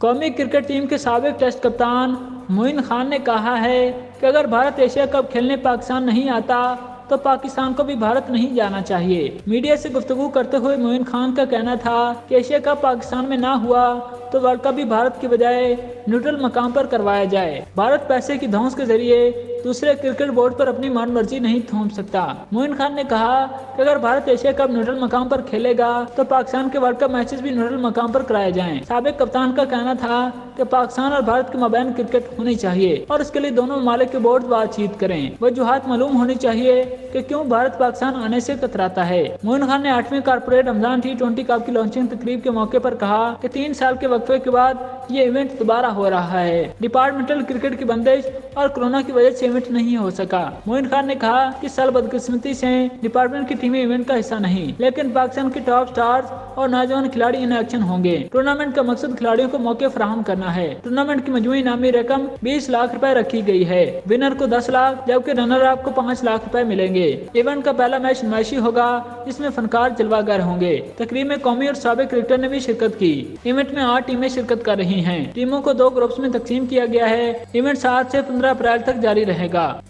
قومی cricket team کے سابق ٹیسٹ کپتان معین خان نے کہا ہے کہ اگر بھارت ایشیا کپ کھیلنے پاکستان نہیں آتا تو پاکستان کو بھی بھارت نہیں جانا چاہیے۔ میڈیا سے گفتگو کرتے ہوئے معین خان کا کہنا تھا کہ ایشیا کپ پاکستان میں نہ ہوا تو ورلڈ کپ بھی بھارت کی بجائے نیوٹرل مقام پر کروایا جائے۔ بھارت پیسے کی دھونس کے ذریعے دوسرے کرکٹ بورڈ پر اپنی من مرضی نہیں تھوپ سکتا۔ معین خان نے کہا کہ اگر بھارت ایشیا کپ نیوٹرل مقام پر کھیلے گا تو پاکستان کے ورلڈ کپ میچز بھی نیوٹرل مقام پر کرائے جائیں۔ سابق کپتان کا کہنا تھا کہ پاکستان اور بھارت کے مابین کرکٹ ہونی چاہیے اور اس کے لیے دونوں ممالک کے بورڈ بات چیت کریں۔ وجوہات معلوم ہونی چاہیے کہ کیوں بھارت پاکستان آنے سے کتراتا ہے۔ معین خان نے 8ویں کارپوریٹ رمضان T20 کپ کی لانچنگ تقریب کے موقع پر کہا کہ 3 سال کے وقفے کے بعد یہ ایونٹ دوبارہ ہو رہا ہے۔ ڈپارٹمنٹل کرکٹ کی بندش اور کورونا کی وجہ سے ایونٹ نہیں ہو سکا۔ معین خان نے کہا کہ اس سال بدقسمتی سے ڈپارٹمنٹ کی ٹیمیں ایونٹ کا حصہ نہیں، لیکن پاکستان کے ٹاپ سٹارز اور نوجوان کھلاڑی ان ایکشن ہوں گے۔ ٹورنامنٹ کا مقصد کھلاڑیوں کو موقع فراہم کرنا ہے۔ ٹورنامنٹ کی مجموعی انعامی رقم 20 لاکھ روپے رکھی گئی ہے۔ ونر کو 10 لاکھ جبکہ رنر اپ کو 5 لاکھ روپے ملیں گے۔ ایونٹ کا پہلا میچ نمائشی ہوگا جس میں فنکار جلوہ گر ہوں گے۔ تقریب میں قومی اور سابق کرکٹر نے بھی شرکت کی۔ ایونٹ میں 8 ٹیمیں شرکت کر رہی ہیں۔ ٹیموں کو 2 گروپس میں تقسیم کیا گیا ہے۔ ایونٹ 7 سے 15 اپریل تک جاری رہے گا۔